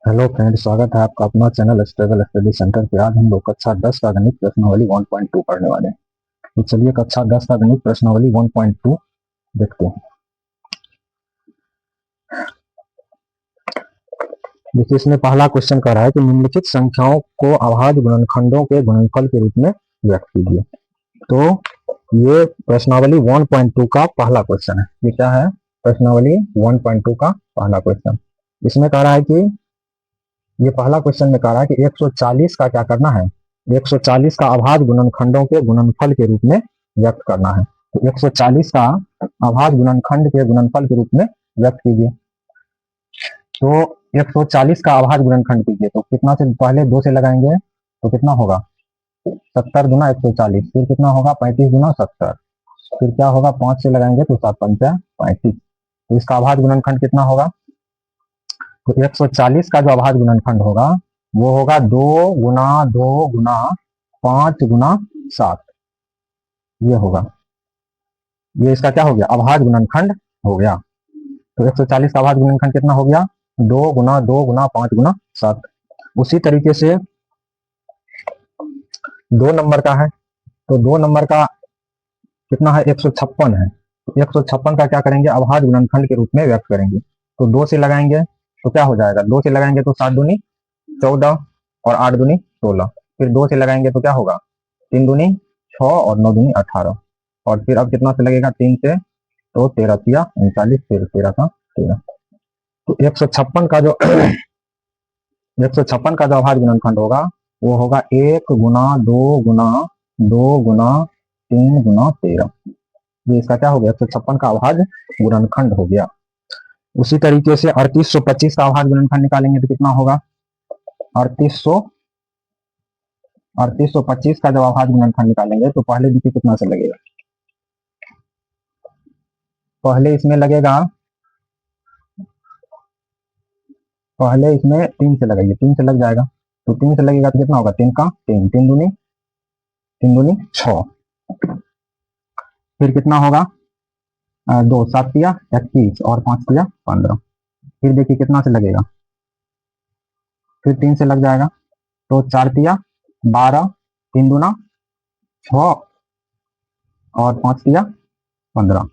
Hello friend, स्वागत है आपका अपना चैनल स्ट्रगल स्टडी सेंटर पे। आज हम लोग कक्षा 10 का गणित प्रश्नावली 1.2 पढ़ने वाले हैं। तो चलिए कक्षा 10 का गणित प्रश्नावली 1.2 देखते हैं। देखिए, इसमें पहला क्वेश्चन कह रहा है कि निम्नलिखित संख्याओं को अभाज्य गुणनखंडों के गुणनफल के रूप में व्यक्त कीजिए। तो ये प्रश्नावली 1.2 का पहला क्वेश्चन है। ये क्या है? प्रश्नावली 1.2 का पहला क्वेश्चन। इसमें कह रहा है कि ये पहला क्वेश्चन में कह रहा है कि 140 का क्या करना है? 140 का अभाज्य गुणनखंडों के गुणनफल के रूप में व्यक्त करना है। तो 140 का अभाज्य गुणनखंड के गुणनफल के रूप में व्यक्त कीजिए। तो 140 का अभाज्य गुणनखंड कीजिए तो कितना से पहले 2 से लगाएंगे तो कितना होगा? 70 गुना 140, फिर कितना होगा? 35 गुना 70, फिर क्या होगा? 5 से लगाएंगे तो 7 पंचा 35। तो इसका अभाज्य गुणनखंड कितना होगा? तो 140 का जो अभाज्य गुणनखंड होगा वो होगा 2 गुना 2 गुना 5 गुना 7। ये होगा, ये इसका क्या हो गया? अभाज्य गुणनखंड हो गया। तो 140 का अभाज्य गुणनखंड कितना हो गया? 2 गुना 2 गुना 5 गुना 7। उसी तरीके से 2 नंबर का है। तो 2 नंबर का कितना है? 156 है। तो 156 का क्या करेंगे? अभाज्य गुणनखंड के रूप में व्यक्त करेंगे। तो 2 से लगाएंगे तो क्या हो जाएगा? 2 से लगाएंगे तो 7 दूनी 14 और 8 दूनी 16। फिर 2 से लगाएंगे तो क्या होगा? 3 दूनी 6 और 9 दूनी 18। और फिर अब कितना से लगेगा? 3 से तो 13 तिया 39, फिर 13 का 13। तो 156 का जो 156 का जो अभाज्य गुणनखंड होगा वो होगा 1 गुना 2 गुना 2 गुना 3 गुना 13। ये इसका क्या हो गया? 156 का अभाज्य गुणनखंड हो गया। उसी तरीके से 3825 का अभाज्य गुणनखंड निकालेंगे तो कितना होगा? 3825 का जब अभाज्य गुणनखंड निकालेंगे तो पहले देखिए कितना से लगेगा। पहले इसमें लगेगा, पहले इसमें 3 से लगाइए, 3 से लग जाएगा। तो 3 से लगेगा तो कितना होगा? 3 का 3, 3 दूनी 6। फिर कितना होगा? 2 7 तिया 21 और 5 तिया 15। फिर देखिए कितना से लगेगा? फिर 3 से लग जाएगा तो 4 तिया 12, 3 दूना 6 और 5 तिया 15।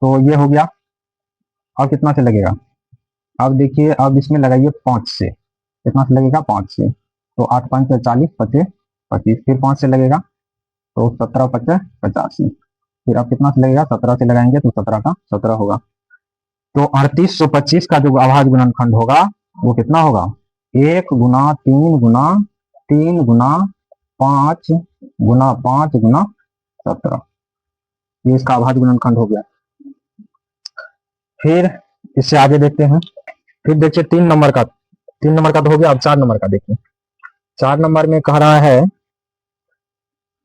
तो ये हो गया। अब कितना से लगेगा? अब देखिए, अब इसमें लगाइए 5 से। कितना से लगेगा? 5 से। तो 8 5 40, 25 25। फिर 5 से लगेगा तो 17 25 85। फिर अब कितना से लगेगा? 17 से लगाएंगे तो 17 का 17 होगा। तो 3825 का जो अभाज्य गुणनखंड होगा वो कितना होगा? 1 गुना 3 गुना 3 गुना 5 गुना 5 गुना 17। ये इसका अभाज्य गुणनखंड हो गया। फिर इससे आगे देखते हैं। फिर देखिए 3 नंबर का तो हो गया। अब 4 नंबर का देखिए। 4 नंबर में कह रहा है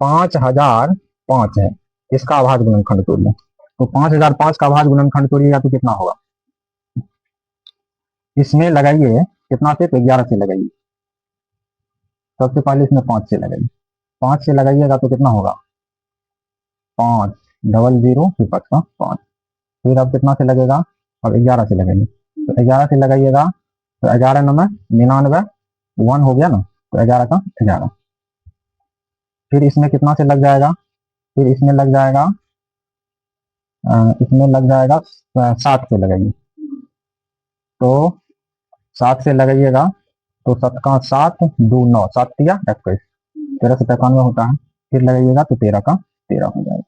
5005 है, इसका अभाज्य गुणनखंड तोड़िए। तो 5005 का अभाज्य गुणनखंड तोड़िएगा तो कितना होगा? इसमें लगाइए कितना से? तो 11 से लगाइए। सबसे पहले इसमें 5 से लगाइए। 5 से लगाइएगा तो कितना होगा? 5 डबल 0 फिर 5 का 5। फिर अब कितना से लगेगा? अब 11 से लगाइए। तो 11 से लगाइएगा तो 11 नंबर 99, 1 हो गया ना, तो 11 का 11। फिर इसमें कितना से लग जाएगा? फिर इसमें लग जाएगा, इसमें लग जाएगा 7 से लगाइए। तो 7 से लगाइएगा तो 7 का 7 2 9, 7 तिया 21, 13 से 95 होता है। फिर लगाइएगा तो 13 का 13 हो जाएगा।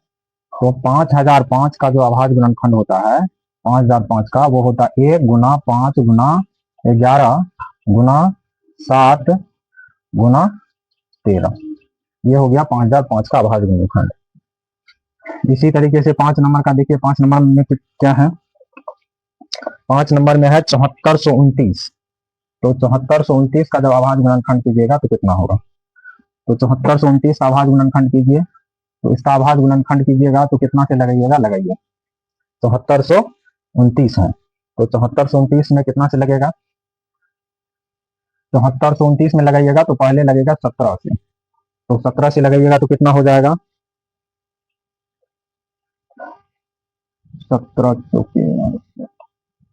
तो 5005 का जो अभाज्य गुणनखंड होता है 5005 का, वो होता है 1 गुना 5 गुना 11 गुना 7 गुना 13। ये हो गया 5005 का अभाज्य गुणनखंड। इसी तरीके से 5 नंबर का देखिए। 5 नंबर में क्या है? 5 नंबर में है 7429। तो 7429 का जब अभाज्य गुणनखंड कीजिएगा तो कितना होगा? तो 7429 का अभाज्य गुणनखंड कीजिए। तो इसका अभाज्य गुणनखंड कीजिएगा तो कितना से लगाइएगा? लगाइए 7429 है। तो 7429 में कितना से लगेगा? 7429 में लगाइएगा तो पहले लगेगा 17 से। तो 17 से लगाइएगा तो कितना हो जाएगा? 17 चौके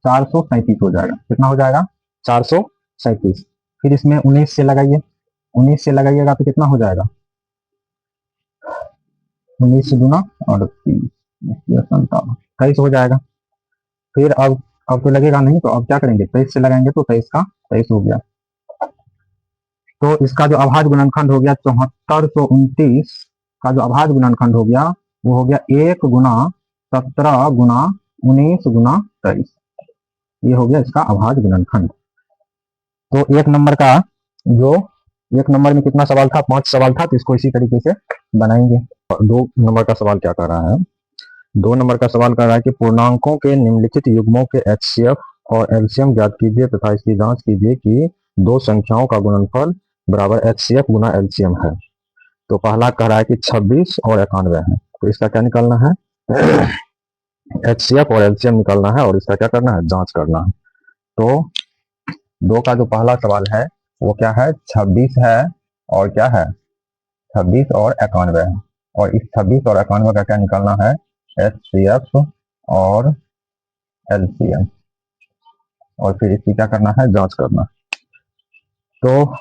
437 हो जाएगा। कितना हो जाएगा? 437। फिर इसमें 19 से लगाइए, 19 से लगाइएगा तो कितना हो जाएगा? 19 से गुना 38, 23 हो जाएगा। फिर अब तो लगेगा नहीं, तो अब क्या करेंगे? 23 से लगाएंगे तो 23 का 23 हो गया। तो इसका जो अभाज्य गुणनखंड हो गया 7429 का जो अभाज्य गुणनखंड हो गया वो हो गया 1 गुना 17 गुना 19 गुना 23। ये हो गया इसका अभाज्य गुणनखंड। तो एक नंबर का जो एक नंबर में कितना सवाल था? 5 सवाल था, तो इसको इसी तरीके से बनाएंगे। 2 नंबर का सवाल क्या कर रहा है? 2 नंबर का सवाल कर रहा है कि पूर्णांकों के निम्नलिखित युग्मों के एचसीएफ और एलसीएम ज्ञात कीजिए तथा इसकी जांच कीजिए कि दो संख्याओं का गुणनफल बराबर एचसीएफ गुना एलसीएम है। तो पहला कह रहा है कि 26 और 91 है, तो इसका क्या निकालना है? एचसीएफ और एलसीएम निकालना है और इसका क्या करना है? जांच करना है। तो 2 का जो पहला सवाल है वो क्या है? 26 है और क्या है? 26 और 91 है, और इस 26 और 91 का क्या निकालना है? एचसीएफ और एलसीएम, और फिर इसकी क्या करना है? जांच करना। तो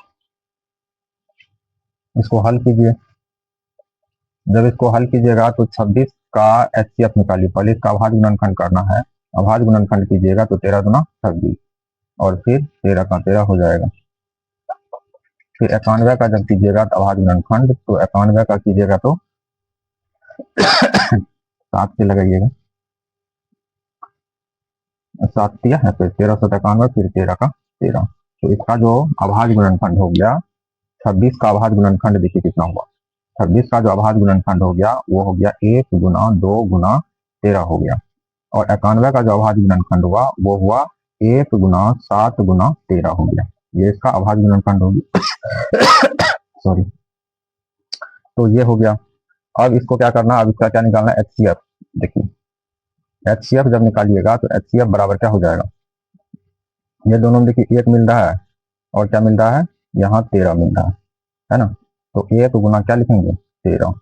इसको हल कीजिए। जब इसको हल कीजिएगा तो 26 का एचसीएफ निकालिए। पहले इसका अभाज्य गुणनखंड करना है। अभाज्य गुणनखंड कीजिएगा तो 13 दूना 26, और फिर 13 का 13 हो जाएगा। फिर 91 का जब कीजिएगा तो अभाज्य गुणनखंड, तो 91 का कीजिएगा तो 7 से लगाइएगा, 7 दिया है, फिर 13 से 91, फिर 13 का 13। तो इसका जो अभाज्य गुणनखंड हो गया 26 का अभाज्य गुणनखंड देखिए कितना हुआ। 26 का जो अभाज्य गुणनखंड हो गया वो हो गया 1 गुना 2 गुना 13 हो गया, और 91 का जो अभाज्य गुणनखंड हुआ वो हुआ 1 गुना 7 गुना 13 हो गया। ये इसका अभाज्य गुणनखंड हो गया। सॉरी। तो ये हो गया। अब इसको क्या करना? अब इसका क्या निकालना है? एचसीएफ। देखिए एचसीएफ जब निकालिएगा तो एचसीएफ बराबर क्या हो जाएगा? ये दोनों में देखिए 1 मिल रहा है और क्या मिल रहा है? यहाँ 13 मिल रहा है ना। तो 1 गुना क्या लिखेंगे? 13।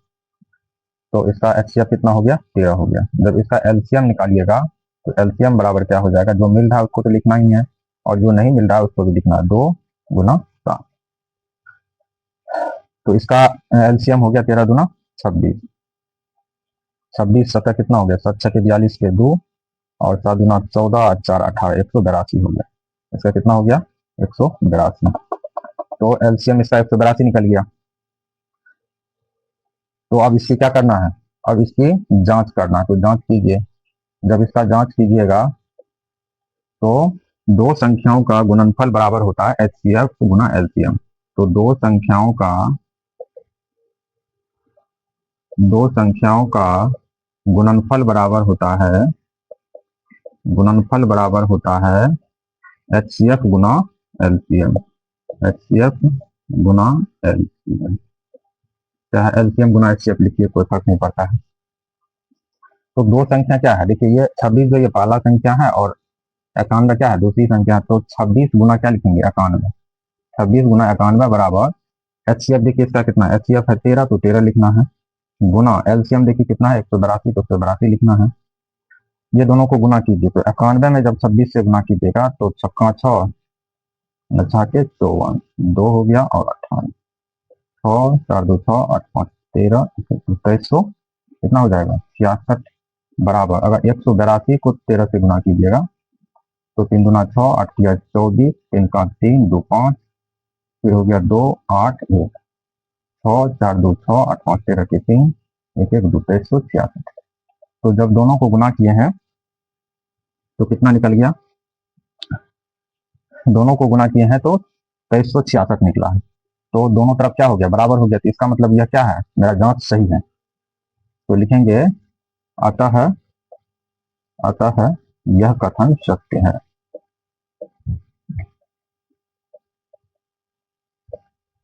तो इसका एचसीएफ कितना हो गया? 13 हो गया। जब इसका एलसीएम निकालिएगा तो एलसीएम बराबर क्या हो जाएगा? जो मिल रहा है उसको तो लिखना ही है, और जो नहीं मिल रहा है उसको भी लिखना है। 2 गुना 7। तो इसका एलसीएम हो गया 13 दूना 26। 26 7 कितना हो गया? 7 6 42 के 2, और 7 दूना 14, 4 18, 182 हो गया। इसका कितना हो गया? 182। तो एलसीएम इसका 182 निकल गया। तो अब इसकी क्या करना है? अब इसकी जांच करना है। तो जांच कीजिए। जब इसका जांच कीजिएगा तो दो संख्याओं का गुणनफल बराबर होता है एचसीएफ गुना एलसीएम। तो दो संख्याओं का गुणनफल बराबर होता है एचसीएफ गुना एलसीएम। एचसीएफ गुना एलसीएम, चाहे एलसीएम गुना एचसीएफ लिखिए, कोई फर्क नहीं पड़ता है। तो दो संख्या क्या है? देखिए ये 26 जो ये पहला संख्या है और 91 क्या है? दूसरी संख्या। तो 26 गुना क्या लिखेंगे? 91। 26 गुना 91 बराबर एचसीएफ देखिए इसका कितना? एचसीएफ है 13, तो 13 लिखना है, गुना एलसीएम देखिए कितना है? 182, तो 182 लिखना है। ये दोनों को गुना कीजिए। तो 91 में जब 26 से गुना कीजिएगा तो 6 6 अच्छा के 54, 2 हो गया, और 58, 6 4 2 6 8 5 13, 2300 कितना हो जाएगा? 66 बराबर। अगर 182 को 13 से गुना कीजिएगा तो 3 दूना 6, 8 किया 24, 3 का 3 2 5, फिर हो गया 2 8 1, 6 4 2 6 8 5 13 के 3, 1 1 2, 2366। तो जब दोनों को गुना किए हैं तो कितना निकल गया? दोनों को गुना किए हैं तो 2366 निकला है। तो दोनों तरफ क्या हो गया? बराबर हो गया। तो इसका मतलब यह क्या है? मेरा जांच सही है। तो लिखेंगे अतः यह कथन सत्य है।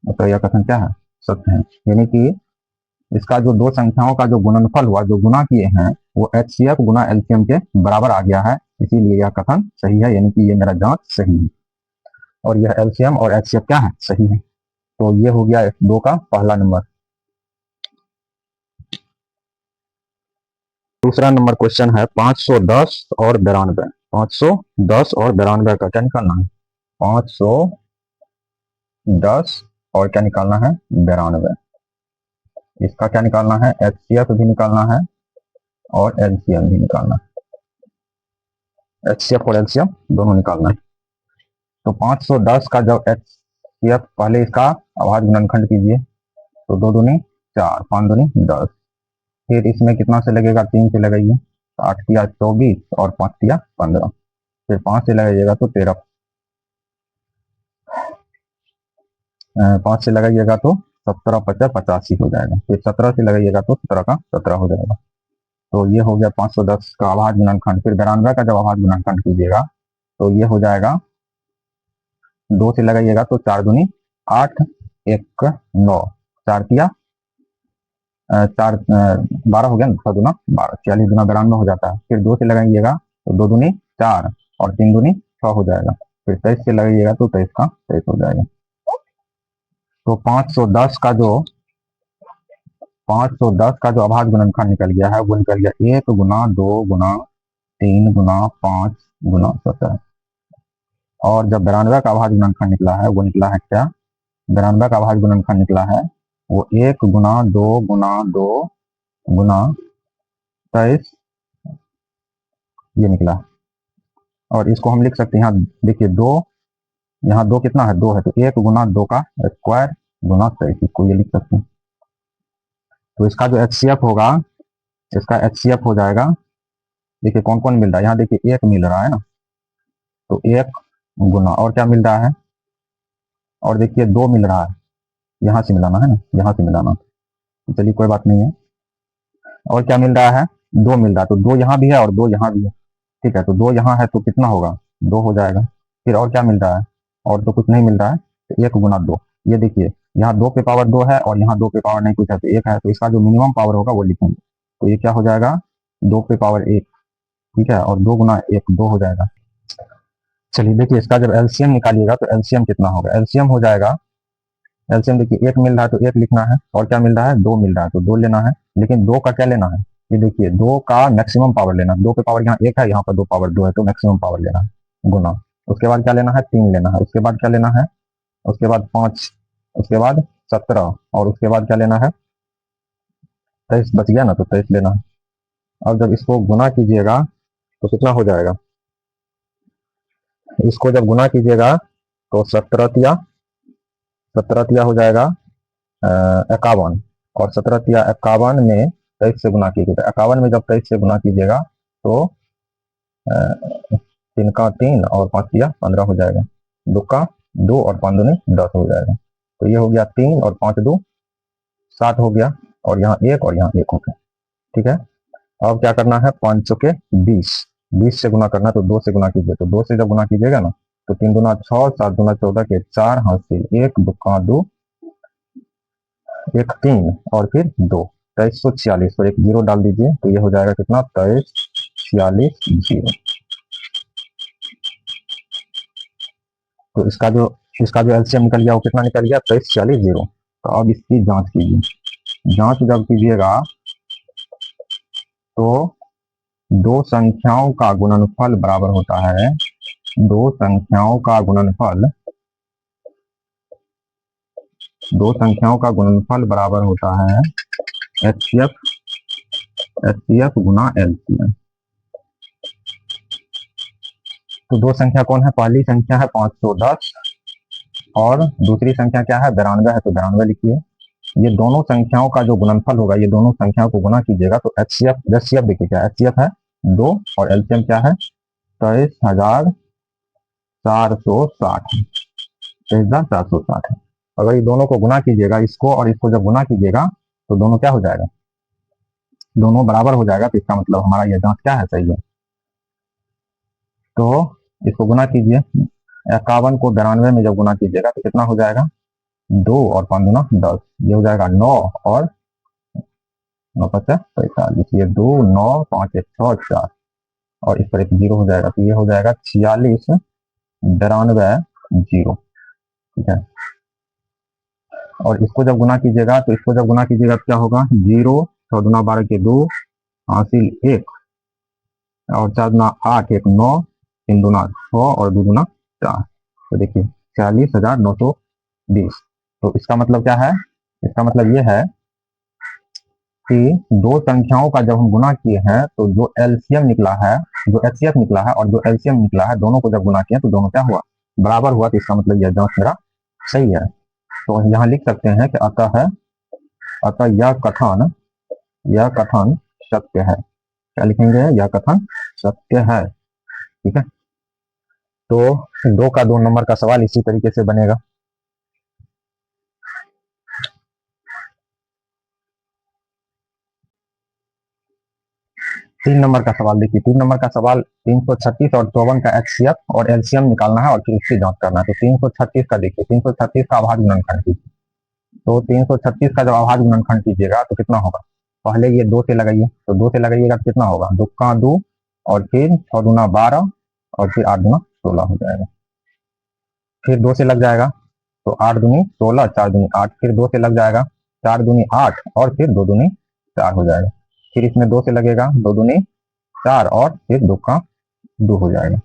तो यह कथन क्या है? सत्य है। यानी कि इसका जो दो संख्याओं का जो गुणनफल हुआ, जो गुना किए हैं, वो एचसीएफ गुना एलसीएम के बराबर आ गया है, इसीलिए यह कथन सही है। यानी कि ये मेरा जांच सही है, और यह एलसीएम और एचसीएफ क्या है? सही है। तो ये हो गया 2 का पहला नंबर। दूसरा नंबर क्वेश्चन है 510 और 92। 510 और 92 का क्या निकालना है? 510 और क्या निकालना है? 92। इसका क्या निकालना है? एचसीएफ भी निकालना है और एलसीएम भी निकालना है। एचसीएफ और एलसीएम दोनों निकालना है। तो 510 का जब एचसीएफ, पहले इसका अभाज्य गुणनखंड कीजिए, तो 2 दूनी 4, 5 दूनी 10। फिर इसमें कितना से लगेगा? 3 से लगाइए, 8 तिया 24 और 5 तिया 15। फिर 5 से लगाइएगा तो 13, 5 से लगाइएगा तो 17 50 85 हो जाएगा। फिर 17 से लगाइएगा तो 17 का 17 हो जाएगा। तो ये हो गया 510 का अभाज्य गुणनखंड। फिर 92 का जब अभाज्य गुणनखंड कीजिएगा तो ये हो जाएगा, 2 से लगाइएगा तो 4 दूनी 8, 1 9, 4 तिया 4 12 हो गया ना, 6 दूना 12, 40 दूना 92 हो जाता है। फिर 2 से लगाइएगा तो 2 दूनी 4 और 3 दूनी 6 हो जाएगा। फिर 23 से लगाइएगा तो 23 का 23 हो जाएगा। तो 510 का जो 510 का जो अभाज्य गुणनखंड निकल गया है वो निकल गया 1 गुना 2 गुना 3 गुना 5 गुना 17। और जब 92 का अभाज्य गुणनखंड निकला है वो निकला है क्या? 92 का अभाज्य गुणनखंड निकला है वो 1 गुना 2 गुना 2 गुना 23, ये निकला। और इसको हम लिख सकते हैं, यहाँ देखिए 2, यहाँ 2 कितना है? 2 है, तो 1 गुना 2 का स्क्वायर गुना 23, इसको ये लिख सकते हैं। तो इसका जो एचसीएफ होगा, इसका एचसीएफ हो जाएगा, देखिए कौन कौन मिल रहा है, यहाँ देखिए 1 मिल रहा है ना, तो 1 गुना और क्या मिल रहा है? और देखिए 2 मिल रहा है, यहाँ से मिलाना है ना, यहाँ से मिलाना। तो चलिए कोई बात नहीं है। और क्या मिल रहा है? 2 मिल रहा है, तो 2 यहाँ भी है और 2 यहाँ भी है, ठीक है। तो 2 यहाँ है तो कितना होगा? 2 हो जाएगा। फिर और क्या मिल रहा है? और तो कुछ नहीं मिल रहा है, तो 1 गुना 2, ये देखिए यहाँ 2 पे पावर 2 है और यहाँ 2 पे पावर नहीं कुछ है, तो 1 है, तो इसका जो मिनिमम पावर होगा वो लिखेंगे। तो ये क्या हो जाएगा? 2 पे पावर 1, ठीक है, और 2 गुना 1 2 हो जाएगा। चलिए देखिए इसका जब एलसीएम निकालिएगा तो एलसीएम कितना होगा? एलसीएम हो जाएगा, एलसीएम देखिए 1 मिल रहा है तो 1 लिखना है, और क्या मिल रहा है? 2 मिल रहा है तो 2 लेना है। लेकिन 2 का क्या लेना है? ये देखिए 2 का मैक्सिमम पावर लेना है। 2 पे पावर यहाँ 1 है, यहाँ पर 2 पावर 2 है, तो मैक्सिमम पावर लेना है, गुना। उसके बाद क्या लेना है? 3 लेना है। उसके बाद क्या लेना है? उसके बाद 5, उसके बाद 17, और उसके बाद क्या लेना है? 23 बच गया ना, तो 23 लेना है। अब जब इसको गुना कीजिएगा तो कितना हो जाएगा? इसको जब गुना कीजिएगा तो 17 तिया हो जाएगा 51, और 17 तिया 51 में 23 से गुना कीजिएगा। 51 में जब 23 से गुना कीजिएगा तो 3 का 3 और 5 तिया 15 हो जाएगा। 2 का 2 और 5 दूनी 10 हो जाएगा। तो ये हो गया 3 और 5 2 7 हो गया, और यहाँ 1 और यहाँ 1 हो गया, ठीक है। अब क्या करना है? 5 के 20 से गुना करना है, तो 2 से गुना कीजिए। तो 2 से जब गुना कीजिएगा ना तो 3 दूना 6, 7 दूना 14 के 4 हासिल, 1 2 का 2, 1 3 और फिर 2, 2346, तो एक 0 डाल दीजिए, तो ये हो जाएगा कितना? 2346 0। तो इसका जो एलसीएम निकल गया वो कितना निकल गया? 2346 0। तो अब इसकी जांच कीजिए। जांच जब कीजिएगा तो दो संख्याओं का गुणनफल बराबर होता है, दो संख्याओं का गुणनफल बराबर होता है एचसीएफ गुना एलसीएम। तो दो संख्या कौन है? पहली संख्या है 510 और दूसरी संख्या क्या है? 92 है, तो 92 लिखिए। ये दोनों संख्याओं का जो गुणनफल होगा, ये दोनों संख्याओं को गुना कीजिएगा तो एचसीएफ देखिए क्या? एचसीएफ है 2 और एलसीएम क्या है? 23,460 23,460 है। अगर ये दोनों को गुना कीजिएगा, इसको और इसको जब गुना कीजिएगा तो दोनों क्या हो जाएगा? दोनों बराबर हो जाएगा। तो इसका मतलब हमारा यह जांच क्या है? सही है। तो इसको गुना कीजिए, 51 को 92 में जब गुना कीजिएगा तो कितना हो जाएगा? 2 और 5 दूना 10, ये हो जाएगा 9 और 9 5 45, ये 2 9 5 1 6 4, और इस पर एक 0 हो जाएगा, तो ये हो जाएगा 46 92 0, ठीक है। और इसको जब गुना कीजिएगा तो क्या होगा? 0 6 दूना 12 के 2 हासिल 1 और 4 दूना 8 1 9 3 दूना 6 और 2 दूना 4। तो देखिए 40,920। तो इसका मतलब क्या है, इसका मतलब ये है कि दो संख्याओं का जब हम गुना किए हैं तो जो एलसीएम निकला है, जो एचसीएफ निकला है और जो एलसीएम निकला है, दोनों को जब गुना किया तो दोनों क्या हुआ, बराबर हुआ। तो इसका मतलब यह जांच मेरा सही है। तो यहाँ लिख सकते हैं कि अतः यह कथन सत्य है। क्या लिखेंगे, यह कथन सत्य है। ठीक है, तो 2 का 2 नंबर का सवाल इसी तरीके से बनेगा। तीन नंबर का सवाल देखिए, 3 नंबर का सवाल 336 और 54 का एचसीएफ और एलसीएम निकालना है और फिर उसकी जांच करना है। तो 336 का देखिए, 336 का अभाज्य गुणनखंड कीजिए। तो 336 का जब अभाज्य गुणनखंड कीजिएगा तो कितना होगा, पहले ये 2 से लगाइए, तो 2 से लगाइएगा तो कितना होगा, 2 का 2 और फिर 6 दूना 12 और फिर 8 दूना 16 हो जाएगा। फिर 2 से लग जाएगा तो 8 दूनी 16, 4 दूनी 8, फिर 2 से लग जाएगा 4 दूनी 8 और फिर 2 दूनी 4 हो जाएगा। फिर इसमें 2 से लगेगा 2 दूनी 4 और फिर 2 का 2 हो जाएगा।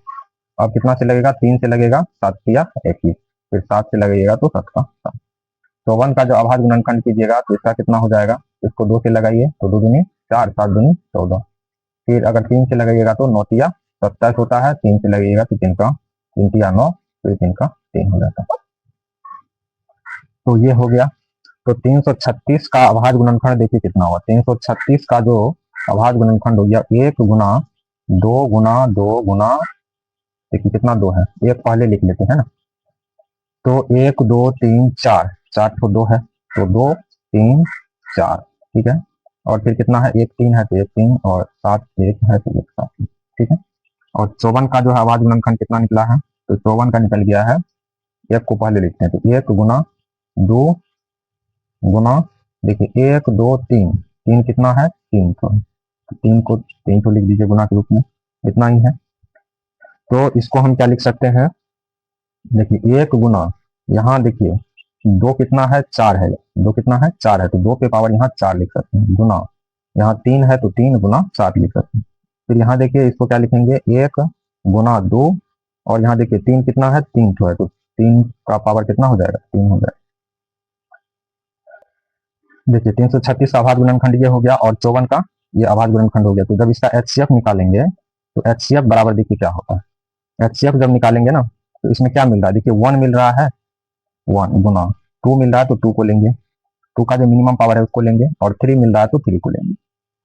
अब कितना से लगेगा, 3 से लगेगा 7 या 21, फिर 7 से लगेगा तो 7 का 7। तो 1 का जो अभाज्य गुणनखंड कीजिएगा तो इसका कितना हो जाएगा, इसको 2 से लगाइए तो 2 दूनी 4, 7 दूनी 14। फिर अगर 3 से लगाइएगा तो 9 या 27 होता है, 3 से लगेगा तो 3 का 3 या 9, फिर 3 का 3 हो जाता है। तो ये हो गया। तो 336 का अभाज्य गुणनखंड देखिए कितना हुआ, 336 का जो अभाज्य गुणनखंड हो गया 1 गुना 2 गुना 2 गुना, देखिए कितना 2 है, एक पहले लिख लेते हैं ना। तो 1 2 3 4, 4 तो 2 है, तो 2 3 4, ठीक है। और फिर कितना है, 1 3 है तो 1 3 और 7 1 है तो 1 7, ठीक है। और 54 का जो है अभाज्य गुणनखंड कितना निकला है, तो 54 का निकल गया है, एक को पहले लिखते हैं, तो 1 गुना 2 गुना, देखिए 1 2 3, 3 कितना है 3 तो 3 को लिख दीजिए गुना के रूप में, इतना ही है। तो इसको हम क्या लिख सकते हैं, देखिए 1 गुना, यहाँ देखिए 2 कितना है 4 है, 2 कितना है 4 है, तो 2 पे पावर यहाँ 4 लिख सकते हैं, गुना यहाँ 3 है तो 3 गुना 7 लिख सकते हैं। फिर यहाँ देखिए इसको क्या लिखेंगे, 1 गुना 2 और यहाँ देखिए 3 कितना है 3 तो है, तो 3 का पावर कितना हो जाएगा 3 हो जाएगा। देखिए 336 का अभाज्य गुणनखंड ये हो गया और 54 का ये अभाज्य गुणनखंड हो गया। तो जब इसका एचसीएफ निकालेंगे तो एचसीएफ बराबर देखिए क्या होता है, एचसीएफ जब निकालेंगे ना तो इसमें क्या मिल रहा है, देखिए 1 मिल रहा है 1 गुना 2 मिल रहा है तो 2 को लेंगे, 2 का जो मिनिमम पावर है उसको लेंगे, और 3 मिल रहा है तो 3 को लेंगे,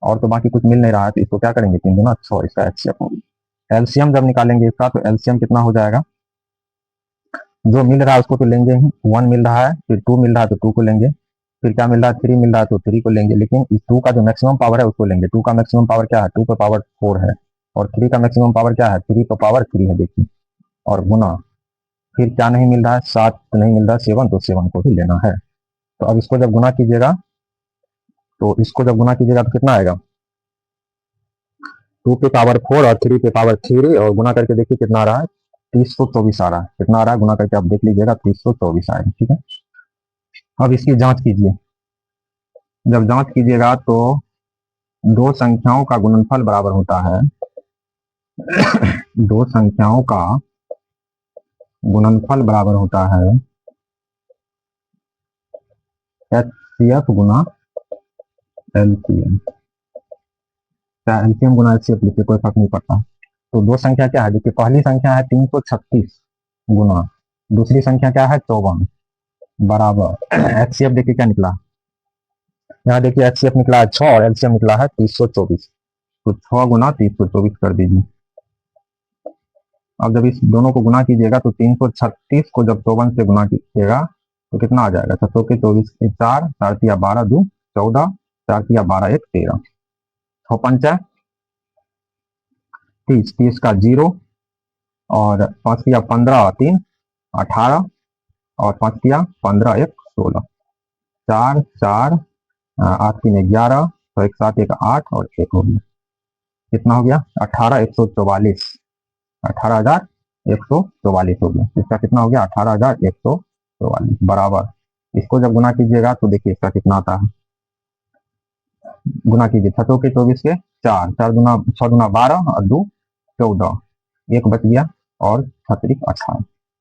और तो बाकी कुछ मिल नहीं रहा है तो इसको क्या करेंगे 3 गुना 6, इसका एचसीएफ होगा। एलसीएम जब निकालेंगे इसका तो एलसीएम कितना हो जाएगा, जो मिल रहा है उसको तो लेंगे ही, 1 मिल रहा है फिर 2 मिल रहा है तो 2 को लेंगे, फिर क्या मिल रहा है 3 मिल रहा है तो 3 को लेंगे, लेकिन इस 2 का जो मैक्सिमम पावर है उसको लेंगे। 2 का मैक्सिमम पावर क्या है, 2 का पावर 4 है, और 3 का मैक्सिमम पावर क्या है, 3 का पावर 3 है देखिए, और गुना, फिर क्या नहीं मिल रहा है 7 नहीं मिल रहा है 7, तो 7 को भी लेना है। तो अब इसको जब गुना कीजिएगा तो कितना आएगा, 2 पे पावर 4 और 3 पे पावर 3, और गुना करके देखिए कितना आ रहा है 324 आ रहा है, कितना आ रहा है गुना करके आप देख लीजिएगा 324 आएगा, ठीक है। अब इसकी जांच कीजिए, जब जांच कीजिएगा तो दो संख्याओं का गुणनफल बराबर होता है दो संख्याओं का गुणनफल बराबर होता है एचसीएफ गुना एलसीएम, क्या एलसीएम गुना एचसीएफ लिखिए कोई फर्क नहीं पड़ता। तो दो संख्या क्या है, देखिए पहली संख्या है 336 गुना दूसरी संख्या क्या है 54 बराबर एचसीएफ देखिए क्या निकला, यहाँ देखिए एचसीएफ निकला है 6 और एलसीएम निकला है 324, तो 6 गुना 324 कर दीजिए। अब जब इस दोनों को गुना कीजिएगा तो 336 को जब 54 से गुना कीजिएगा तो कितना आ जाएगा, 6 के 24 4 4 या 12 2 14 4 या 12 1 13, 6 पंचा 30, 30 का 0 और 5 या 15 3 18 और 5 या 15 1 16, 4 4 8 3 11, तो 1 7 1 8 और 1 हो गया, कितना हो गया 18,144, 18,144 हो गया। इसका कितना हो गया 18,144 बराबर, इसको जब गुना कीजिएगा तो देखिए इसका कितना आता है, गुना कीजिए 6 के 24 के 4 4 दूना 6 दूना 12 और 2 14, एक बच गया और 18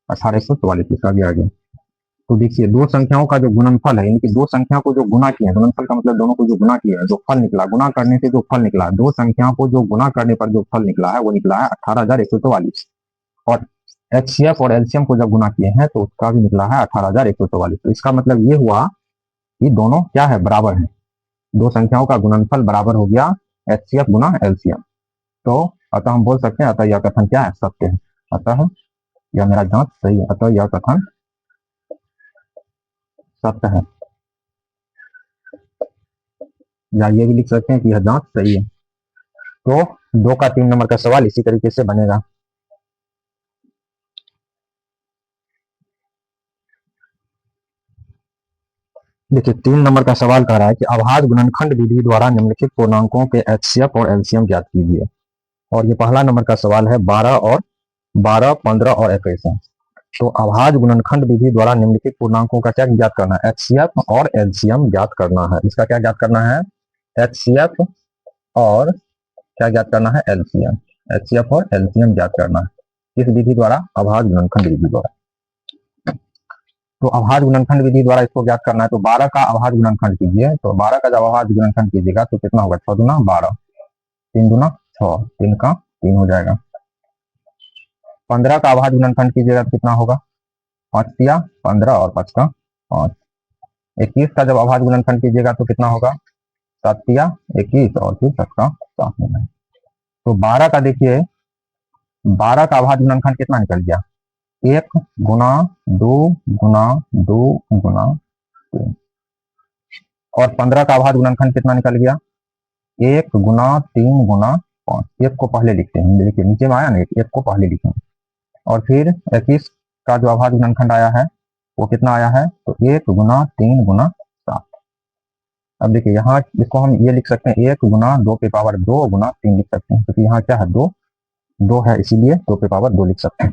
1844 इसका भी आ गया। तो देखिए दो संख्याओं का जो गुणनफल है, यानी कि दो संख्या को जो गुना किया, गुणनफल का मतलब दोनों को जो गुना किया है, जो फल निकला, गुना करने से जो फल निकला, दो संख्याओं को जो गुना करने पर जो फल निकला है वो निकला है 18,144। और एचसीएफ और एलसीएम को जब गुना किए हैं तो उसका भी निकला है 18,144। तो इसका मतलब ये हुआ कि दोनों क्या है, बराबर है। दो संख्याओं का गुणनफल बराबर हो गया एचसीएफ गुना एलसीएम। तो अतः हम बोल सकते हैं अतः यह कथन क्या है, सत्य है। अतः यह मेरा जांच सही है, अतः यह कथन सत्य है। या ये भी लिख सकते हैं कि यह जांच सही है। तो 2 का 3 नंबर का सवाल इसी तरीके से बनेगा। देखिए 3 नंबर का सवाल कह रहा है कि अभाज्य गुणनखंड विधि द्वारा निम्नलिखित पूर्णांकों के एचसीएफ और एलसीएम ज्ञात कीजिए। और ये पहला नंबर का सवाल है 12, 15 और 21 है। तो अभाज्य गुणनखंड विधि द्वारा निम्नलिखित पूर्णांकों का क्या ज्ञात करना है, एचसीएफ और एलसीएम ज्ञात करना है। इसका क्या ज्ञात करना है, एचसीएफ और क्या ज्ञात करना है, एलसीएम। एचसीएफ और एलसीएम ज्ञात करना है किस विधि द्वारा, अभाज्य गुणनखंड विधि द्वारा। तो अभाज्य गुणनखंड विधि द्वारा इसको ज्ञात करना है। तो 12 का अभाज्य गुणनखंड कीजिए। तो 12 का जब अभाज्य गुणनखंड कीजिएगा तो कितना होगा, 6 दूना 12, 3 दूना 6, 3 का 3 हो जाएगा। 15 का अभाज्य गुणनखंड कीजिएगा तो कितना होगा, 5 तिया 15 और 5 का 5। 21 का जब अभाज्य गुणनखंड कीजिएगा तो कितना होगा, 7 तिया 21 और फिर 7 का 7 हो जाएगा। तो 12 का देखिए, 12 का अभाज्य गुणनखंड कितना निकल गया, 1 गुना 2 गुना 2 गुना 3। और 15 का अभाज्य गुणनखंड कितना निकल गया, 1 गुना 3 गुना 5। 1 को पहले लिखते हैं, देखिए नीचे में आया ना, 1 को पहले लिखेंगे। और फिर 21 का जो अभाज्य गुणनखंड आया है वो कितना आया है, तो 1 गुना 3 गुना 7। अब देखिए यहाँ इसको हम ये लिख सकते हैं 1 गुना 2 पे पावर 2 गुना 3 लिख सकते हैं, क्योंकि यहाँ क्या है, 2 है, इसीलिए 2 पे पावर 2 लिख सकते हैं।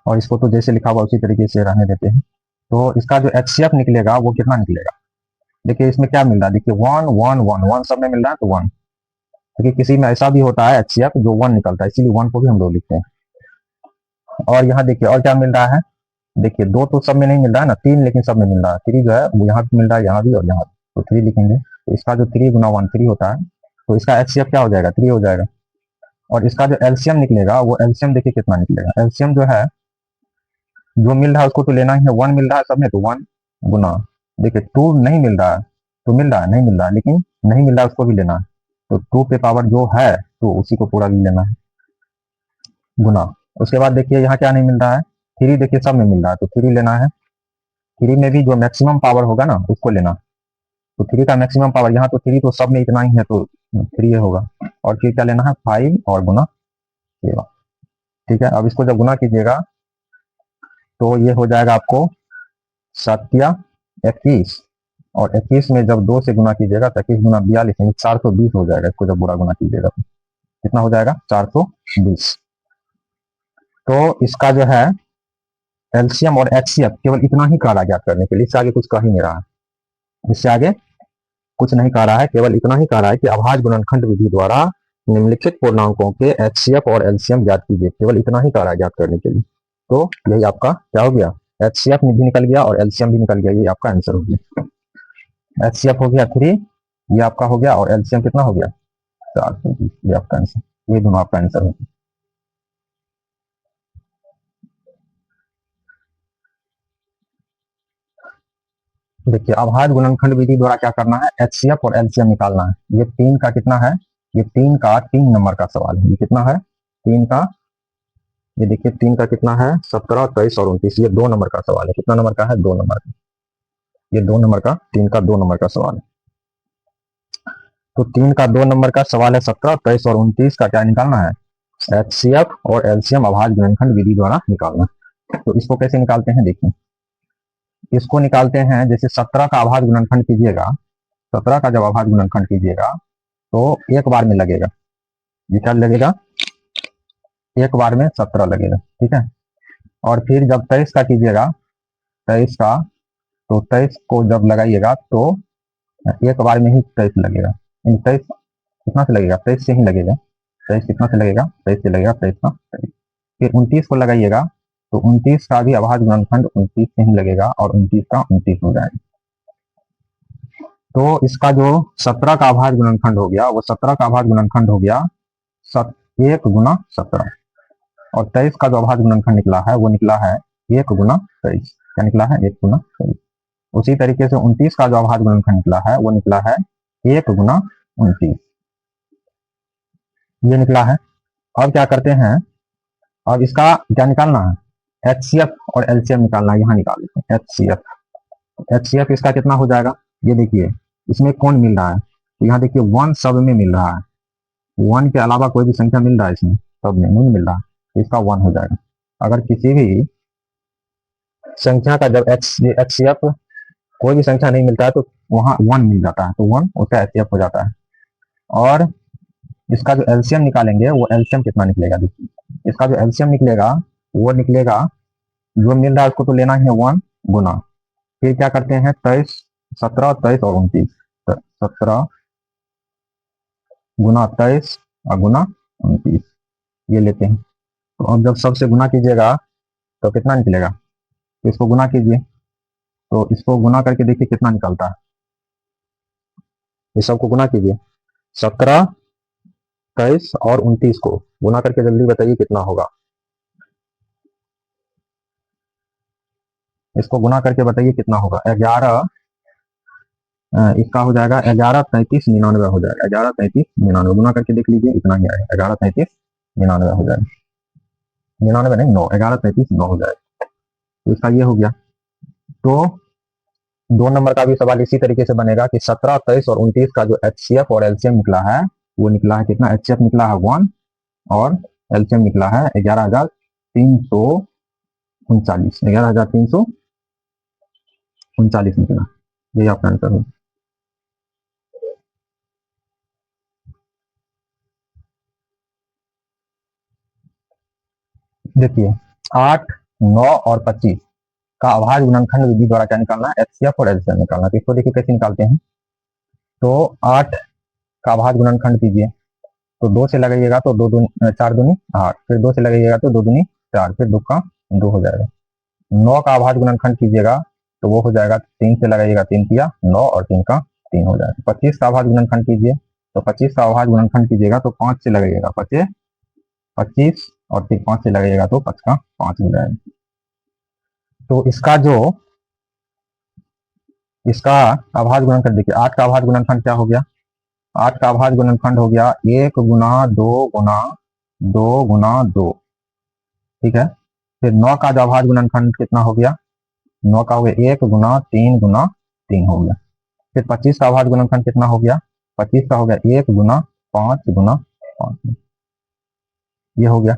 और इसको तो जैसे लिखा हुआ उसी तरीके से रहने देते हैं। तो इसका जो एचसीएफ निकलेगा वो कितना निकलेगा, देखिए इसमें क्या मिल रहा है, देखिए 1 1 1 1 सब में मिल रहा है, तो 1। क्योंकि किसी में ऐसा भी होता है एचसीएफ जो 1 निकलता है, इसीलिए 1 को भी हम लोग लिखते हैं। और यहाँ देखिए और क्या मिल रहा है, देखिए 2 तो सब में नहीं मिल रहा है ना, 3 लेकिन सब में मिल रहा है। 3 जो है वो यहाँ भी मिल रहा है, यहाँ भी और यहाँ भी, तो 3 लिखेंगे। तो इसका जो 3 गुना 1 3 होता है, तो इसका एचसीएफ क्या हो जाएगा, 3 हो जाएगा। और इसका जो एलसीएम निकलेगा वो एलसीएम देखिए कितना निकलेगा, एलसीएम जो है जो मिल रहा है उसको तो लेना ही है, 1 मिल रहा है सब में, तो 1 गुना, देखिए 2 नहीं मिल रहा है, तो मिल रहा है, नहीं मिल रहा है, लेकिन नहीं मिल रहा है उसको भी लेना है। तो 2 पे पावर जो है तो उसी को पूरा भी लेना है, गुना। उसके बाद देखिए यहाँ क्या नहीं मिल रहा है, 3 देखिए सब में मिल रहा है, तो 3 लेना है। 3 में भी जो मैक्सिमम पावर होगा ना उसको लेना। तो 3 का मैक्सिमम पावर, यहाँ तो 3 तो सब में इतना ही है, तो 3 होगा। और फिर क्या लेना है, 5 और गुना 7। ठीक है, अब इसको जब गुना कीजिएगा तो ये हो जाएगा आपको 7 या 21। और 21 में जब 2 से गुना कीजिएगा तो 21 गुना 42 यानी 420 हो जाएगा। इसको जब बुरा गुना कीजिएगा तो कितना हो जाएगा, 420। तो इसका जो है एलसीएम और एचसीएफ केवल इतना ही कह रहा है ज्ञात करने के लिए, इससे आगे कुछ कह ही नहीं रहा है, इससे आगे कुछ नहीं कह रहा है, केवल इतना ही कह रहा है कि अभाज्य गुणनखंड विधि द्वारा निम्नलिखित पूर्णांकों के एचसीएफ और एलसीएम ज्ञात कीजिए, केवल इतना ही कह रहा है ज्ञात करने के लिए। तो यही आपका क्या हो गया, एचसीएफ भी निकल गया और एलसीएम भी निकल गया, ये आपका आंसर हो गया। एचसीएफ हो गया 3, ये आपका हो गया, और एलसीएम कितना हो गया, 420, ये आपका आंसर, ये दोनों आपका आंसर हो गया। देखिए अभाज्य गुणनखंड विधि द्वारा क्या करना है, एचसीएफ और एलसीएम निकालना है। ये 3 का कितना है, ये 3 का 3 नंबर का सवाल है। ये कितना है, 3 का, ये देखिए 3 का कितना है, 17, 23 और 29। ये 2 नंबर का सवाल है, कितना नंबर का है, 2 नंबर का। ये 2 नंबर का, 3 का 2 नंबर का सवाल है। तो 3 का 2 नंबर का सवाल है, 17, 23 और 29 का क्या निकालना है, एचसीएफ और एलसीएम अभाज्य गुणनखंड विधि द्वारा निकालना। तो इसको कैसे निकालते हैं, देखिए इसको निकालते हैं, जैसे 17 का अभाज्य गुणनखंड कीजिएगा, 17 का जब अभाज्य गुणनखंड कीजिएगा तो एक बार में लगेगा, ये क्या लगेगा, एक बार में 17 लगेगा, ठीक है। और फिर जब 23 का कीजिएगा, 23 का, तो 23 को जब लगाइएगा तो एक बार में ही 23 लगेगा। 23 कितना से लगेगा, 23 से ही लगेगा। 23 कितना से लगेगा, 23 से लगेगा, 23 का 23। फिर 29 को लगाइएगा तो 29 का भी अभाज्य गुणनखंड 29 से ही लगेगा और 29 का 29 हो जाएगा। तो इसका जो 17 का अभाज्य गुणनखंड हो गया वो 17 का अभाज्य गुणनखंड हो गया 1 गुना 17 और 23 का जो अभाज्य गुणनखंड निकला है वो निकला है 1 गुना 23। क्या निकला है? 1 गुना 23। उसी तरीके से 29 का जो अभाज्य गुणनखंड निकला है वो निकला है 1 गुना 29। ये निकला है। अब क्या करते हैं, अब इसका क्या निकालना है? HCF और LCM निकालना है। यहाँ निकाल लेते हैं HCF इसका कितना हो जाएगा? ये देखिए इसमें कौन मिल रहा है, तो यहाँ देखिए 1 सब में मिल रहा है, 1 के अलावा कोई भी संख्या मिल रहा है इसमें? सब में नहीं मिल रहा, तो इसका 1 हो जाएगा। अगर किसी भी संख्या का जब HCF कोई भी संख्या नहीं मिलता है तो वहां 1 मिल जाता है, तो 1 उसका HCF हो जाता है। और इसका जो LCM निकालेंगे वो LCM कितना निकलेगा? देखिए इसका जो LCM निकलेगा वो निकलेगा, जो मिल रहा है उसको तो लेना ही है 1 गुना, फिर क्या करते हैं 23, 17, 23 और 29, 17 गुना 23 और गुना 29 ये लेते हैं। तो अब जब सबसे गुना कीजिएगा तो कितना निकलेगा? तो इसको गुना कीजिए, तो इसको गुना करके देखिए कितना निकलता है। इस सबको गुना कीजिए, 17, 23 और 29 को गुना करके जल्दी बताइए कितना होगा। इसको गुना करके बताइए कितना होगा। 11 इसका हो जाएगा 11, 33, 99 हो जाएगा। 11, 33, 99 गुना करके देख लीजिए, इतना ही आएगा। 11, 33, 99 हो जाएगा। 99 नहीं 9, 11, 33, 9 हो जाएगा। तो इसका ये हो गया। तो 2 नंबर का भी सवाल इसी तरीके से बनेगा कि 17, 23 और 29 का जो HCF और LCM निकला है वो निकला है कितना? HCF निकला है 1 और LCM निकला है 11,339। 11,339 निकला। यही आपका आंसर है। देखिए 8, 9 और 25 का अभाज्य गुणनखंड विधि द्वारा क्या निकालना है? HCF और LCM निकालना है। तो इसको देखिए कैसे निकालते हैं। तो 8 का अभाज्य गुणनखंड कीजिए, तो 2 से लगाइएगा तो 2 दूनी 4 दूनी 8, फिर 2 से लगाइएगा तो 2 दूनी 4, फिर 2 का 2 हो जाएगा। 9 का अभाज्य गुणनखंड कीजिएगा तो वो हो जाएगा 3 से लगाइएगा 3 किया 9 और 3 का 3 हो जाएगा। 25 का अभाज्य गुणनखंड कीजिए, तो 25 का अभाज्य गुणनखंड कीजिएगा तो 5 से लगाइएगा 25 और फिर 5 से लगाइएगा तो 5 का 5 हो जाएगा। तो इसका अभाज्य गुणनखंड देखिए 8 का अभाज्य गुणनखंड क्या हो गया? 8 का अभाज्य गुणनखंड हो गया 1 गुना 2 गुना 2 गुना 2, ठीक है। फिर 9 का जो अभाज्य गुणनखंड कितना हो गया? 9 का हो गया 1 गुना 3 गुना 3 हो गया। फिर 25 का अभाज्य गुणनखंड कितना हो गया? 25 का हो गया 1 गुना 5 गुना 5, ये हो गया।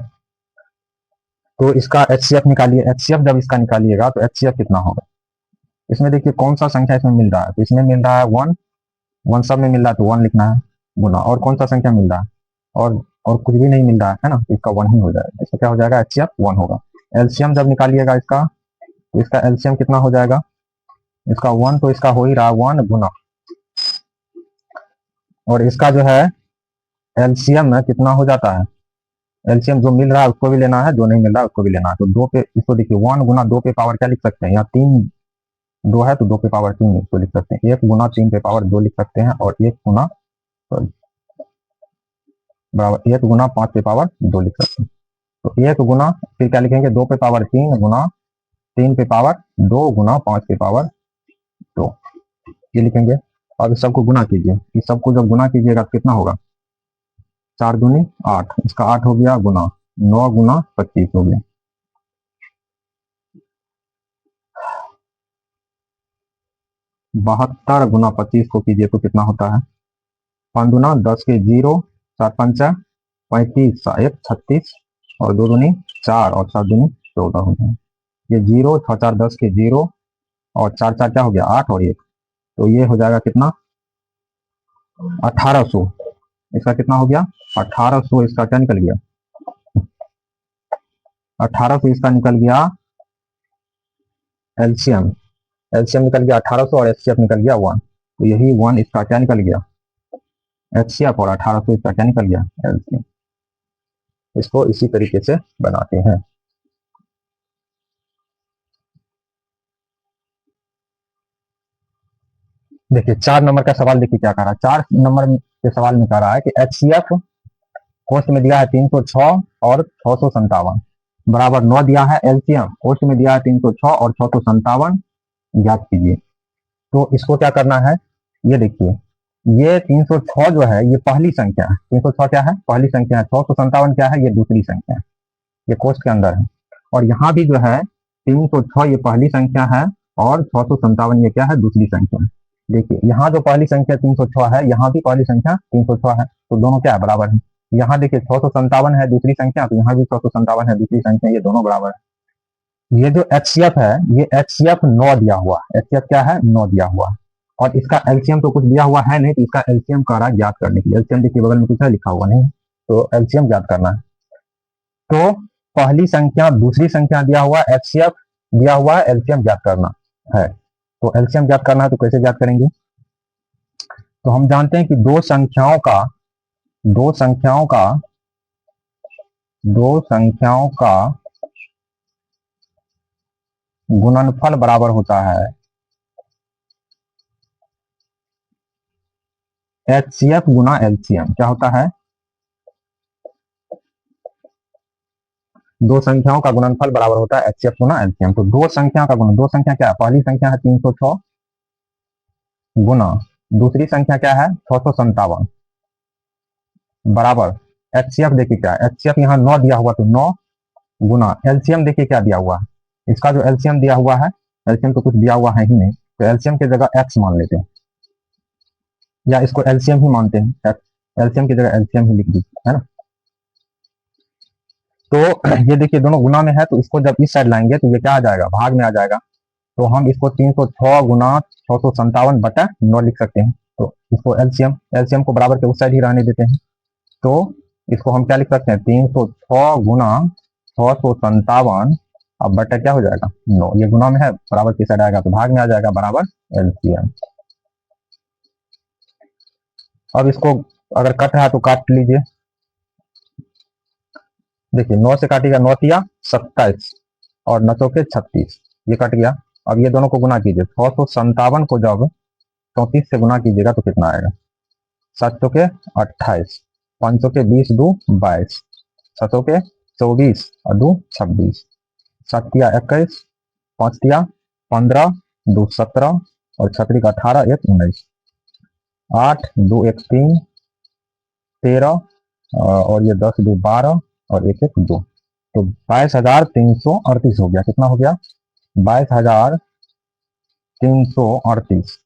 तो इसका HCF निकालिए। HCF जब इसका निकालिएगा तो HCF कितना होगा? इसमें देखिए कौन सा संख्या इसमें मिल रहा है, तो इसमें मिल रहा है 1 सब में मिल रहा है तो 1 लिखना है गुना, और कौन सा संख्या मिल रहा है और कुछ भी नहीं मिल रहा है ना, तो इसका 1 ही हो जाएगा। इसका क्या हो जाएगा? HCF 1 होगा। LCM जब निकालिएगा इसका, तो इसका LCM कितना हो जाएगा? इसका 1, तो इसका हो ही रहा 1 गुना, और इसका जो है LCM में कितना हो जाता है? LCM जो मिल रहा है उसको भी लेना है, जो नहीं मिल रहा है उसको भी लेना है। तो 2 पे इसको देखिए 1 गुना 2 पे पावर क्या लिख सकते हैं? या 3 2 है तो 2 पे पावर 3 इसको लिख सकते हैं। 1 गुना 3 पे पावर 2 लिख सकते हैं, और 1 गुना बराबर 1 गुना 5 पे पावर 2 लिख सकते हैं। तो 1 गुना फिर क्या लिखेंगे? 2 पे पावर 3 गुना 3 पे पावर 2 गुना 5 पे पावर 2, ये लिखेंगे। अब इस सबको गुना कीजिए। इस सबको जब गुना कीजिएगा तो कितना होगा? 4 दूनी 8, इसका 8 हो गया गुना 9 गुना 25 हो गया। बहत्तर गुना 25 को कीजिए तो कितना होता है? 5 दूना 10 के 0, 4 पंचा 35, 1 36 और 2 दूनी 4 और 7 दूनी 14 हो गया। ये 0 6 4 10 के 0 और 4 4 क्या हो गया? 8 और 1, तो ये हो जाएगा कितना? 1800। इसका कितना हो गया? 1800। इसका क्या निकल गया? 1800 इसका निकल गया LCM निकल गया 1800 और HCF निकल गया 1, तो यही 1 इसका क्या निकल गया? HCF और 1800 इसका क्या निकल गया? LCM। इसको इसी तरीके से बनाते हैं। देखिए 4 नंबर का सवाल, देखिए क्या कह रहा है। 4 नंबर के सवाल में कह रहा है कि HCF कोष्ट में दिया है 306 और 657 बराबर 9 दिया है। LCM कोष्ट में दिया है 306 और 657 ज्ञात कीजिए। तो इसको क्या करना है, ये देखिए, ये 306 जो है ये पहली संख्या है। 306 क्या है, पहली संख्या है। 657 क्या है, ये दूसरी संख्या है, ये कोष्ट के अंदर है। और यहाँ भी जो है 306 ये पहली संख्या है और 657 ये क्या है, दूसरी संख्या है। देखिए यहाँ जो पहली संख्या 306 है, यहाँ भी पहली संख्या 306 है, तो दोनों क्या है, बराबर है। यहाँ देखिए 657 है दूसरी संख्या, तो यहाँ भी 657 है दूसरी संख्या, ये दोनों बराबर है। ये जो HCF है, ये HCF 9 दिया हुआ है। HCF क्या है, 9 दिया हुआ है। और इसका LCM तो कुछ दिया हुआ है नहीं, तो इसका LCM कह रहा है ज्ञात करने के लिए। LCM देखिए बगल में कुछ है लिखा हुआ नहीं, तो LCM ज्ञात करना है। तो पहली संख्या दूसरी संख्या दिया हुआ, HCF दिया हुआ है, LCM ज्ञात करना है। तो LCM ज्ञात करना है, तो कैसे ज्ञात करेंगे। तो हम जानते हैं कि दो संख्याओं का गुणनफल बराबर होता है HCF गुना LCM। क्या होता है, दो संख्याओं का गुणनफल बराबर होता है HCF गुना LCM। तो दो संख्या का गुणन, दो संख्या क्या है, पहली संख्या है 306 गुना दूसरी संख्या क्या है 657 बराबर HCF। देखिए क्या है, HCF यहाँ 9 दिया हुआ, तो 9 गुना LCM देखिए क्या दिया हुआ है, इसका जो LCM दिया हुआ है, LCM तो कुछ दिया हुआ है ही नहीं, तो LCM की जगह X मान लेते हैं, या इसको LCM ही मानते हैं, LCM की जगह LCM ही लिख दीजिए, है ना। तो ये देखिए दोनों गुना में है, तो इसको जब इस साइड लाएंगे तो ये क्या आ जाएगा, भाग में आ जाएगा। तो हम इसको 306 गुना 657 बटा 9 लिख सकते हैं। तो इसको LCM को बराबर के उस साइड ही रहने देते हैं। तो इसको हम क्या लिख सकते हैं, 306 गुना 657 अब बटा क्या हो जाएगा 9, ये गुना में है, बराबर की साइड आएगा तो भाग में आ जाएगा, बराबर LCM। अब इसको अगर कट रहा है तो काट लीजिए। देखिए 9 से काटिएगा, 9 तिया 27 और 9 चौके 36, ये कट गया। अब ये दोनों को गुना कीजिए, 657 को जब 34 से गुना कीजिएगा तो कितना आएगा, 7 चौके 28, 5 चौके 20 दो 22, 6 चौके 24 और 2 26, 7 तिया 21, 5 तिया 15, 2 17 और 6 18 1 19, 8 2 1 3 13 और ये 10 2 12 और 1 1 2, तो 22,338 हो गया। कितना हो गया, 22,338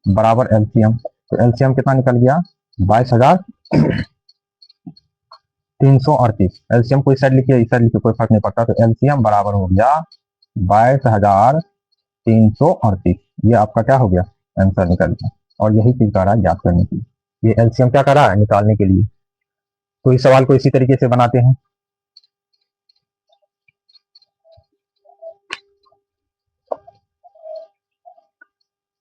बराबर LCM। तो LCM कितना निकल गया, 22,338। LCM को इस साइड लिखिए, इस साइड लिखिए, कोई फर्क नहीं पड़ता। तो LCM बराबर हो गया 22,338। ये आपका क्या हो गया, आंसर निकल गया। और यही चीज कह रहा है ज्ञात करने के लिए, ये LCM क्या कर रहा है, निकालने के लिए। तो इस सवाल को इसी तरीके से बनाते हैं।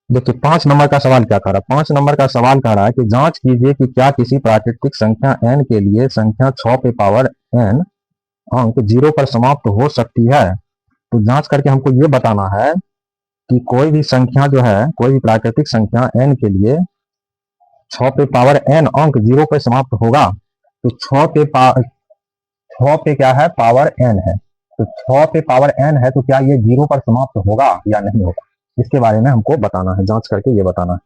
देखिए 5 नंबर का सवाल क्या कह रहा है। 5 नंबर का सवाल कह रहा है कि जांच कीजिए कि क्या किसी प्राकृतिक संख्या n के लिए संख्या 6 पे पावर n अंक 0 पर समाप्त हो सकती है। तो जांच करके हमको ये बताना है कि कोई भी संख्या जो है, कोई भी प्राकृतिक संख्या n के लिए 6 पे पावर n अंक 0 पर समाप्त होगा। तो 6 पे क्या है, पावर n है। तो 6 पे पावर n है, तो क्या ये 0 पर समाप्त होगा या नहीं होगा, इसके बारे में हमको बताना है, जांच करके ये बताना है।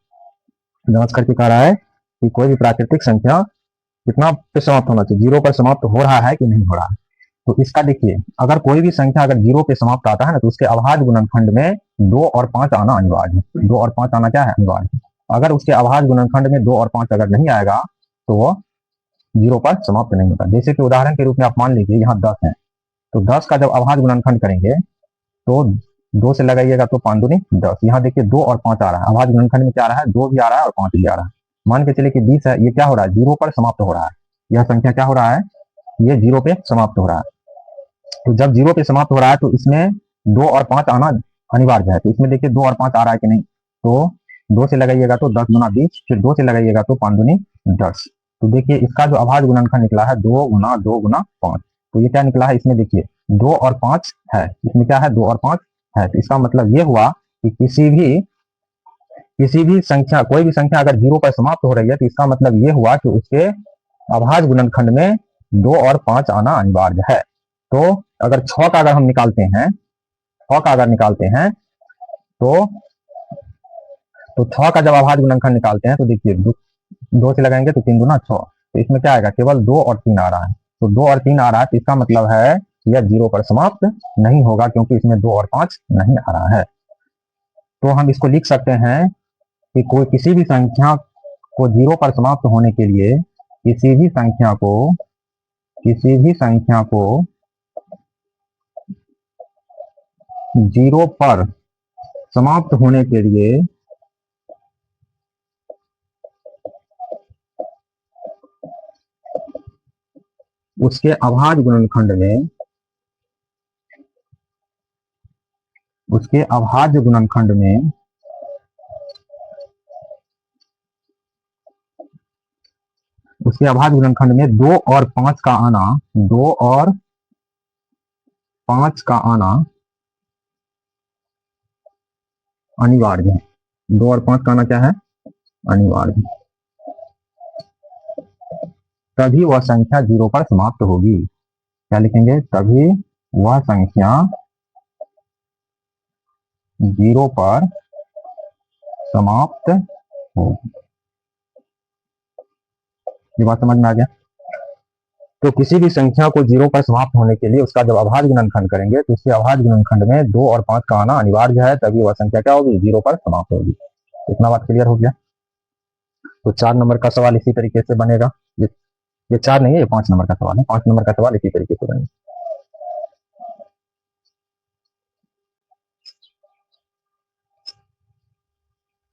जांच करके कह रहा है कि कोई भी प्राकृतिक संख्या कितना पे समाप्त होना चाहिए, 0 पर समाप्त हो रहा है कि नहीं हो रहा है। तो इसका देखिए, अगर कोई भी संख्या अगर 0 पे समाप्त आता है ना, तो उसके अभाज्य गुणनखंड में 2 और 5 आना अनिवार्य है। 2 और 5 आना क्या है, अनिवार्य है। अगर उसके अभाज्य गुणनखंड में 2 और 5 अगर नहीं आएगा तो वो 0 पर समाप्त नहीं होता। जैसे कि उदाहरण के रूप में आप मान लीजिए यहाँ 10 है, तो 10 का जब अभाज्य गुणनखंड करेंगे तो 2 से लगाइएगा तो 5 दूनी 10। यहाँ देखिए 2 और 5 आ रहा है, अभाज्य गुणनखंड में क्या आ रहा है, 2 भी आ रहा है और 5 भी आ रहा है। मान के चलिए कि 20 है, ये क्या हो रहा है, 0 पर समाप्त हो रहा है। यह संख्या क्या हो रहा है, ये 0 पे समाप्त हो रहा है। तो जब 0 पे समाप्त हो रहा है तो इसमें 2 और 5 आना अनिवार्य है। तो इसमें देखिए 2 और 5 आ रहा है कि नहीं, तो 2 से लगाइएगा तो 10 गुना 20, फिर 2 से लगाइएगा तो 5 दूनी 10। तो देखिए इसका जो अभाज्य गुणनखंड निकला है 2 गुना 2 गुना 5, तो ये क्या निकला है, इसमें देखिए 2 और 5 है, इसमें क्या है 2 और 5 है। तो इसका मतलब ये हुआ कि किसी भी संख्या, कोई भी संख्या अगर 0 पर समाप्त हो रही है तो इसका मतलब ये हुआ कि उसके अभाज्य गुणनखंड में 2 और 5 आना अनिवार्य है। तो अगर 6 का अगर हम निकालते हैं, 6 का अगर निकालते हैं तो 6 का जब अभाज्य गुणनखंड निकालते हैं तो देखिए 2 से लगाएंगे तो 3 दूना 6, तो इसमें क्या आएगा, केवल 2 और 3 आ रहा है। तो 2 और 3 आ रहा है तो इसका मतलब है यह 0 पर समाप्त नहीं होगा, क्योंकि इसमें 2 और 5 नहीं आ रहा है। तो हम इसको लिख सकते हैं कि कोई किसी भी संख्या को 0 पर समाप्त होने के लिए किसी भी संख्या को 0 पर समाप्त होने के लिए उसके अभाज्य गुणनखंड में उसके अभाज्य गुणनखंड में 2 और 5 का आना, 2 और 5 का आना अनिवार्य है। 2 और 5 का आना क्या है, अनिवार्य है। तभी वह संख्या 0 पर समाप्त होगी। क्या लिखेंगे, तभी वह संख्या 0 पर समाप्त होगी। ये बात समझ में आ गया। तो किसी भी संख्या को 0 पर समाप्त होने के लिए उसका जब अभाज्य गुणनखंड करेंगे तो उसके अभाज्य गुणनखंड में 2 और 5 का आना अनिवार्य है, तभी वह संख्या क्या होगी, 0 पर समाप्त होगी। इतना बात क्लियर हो गया। तो 4 नंबर का सवाल इसी तरीके से बनेगा। ये 4 नहीं है, ये 5 नंबर का सवाल है। 5 नंबर का सवाल इसी तरीके से बनेगा।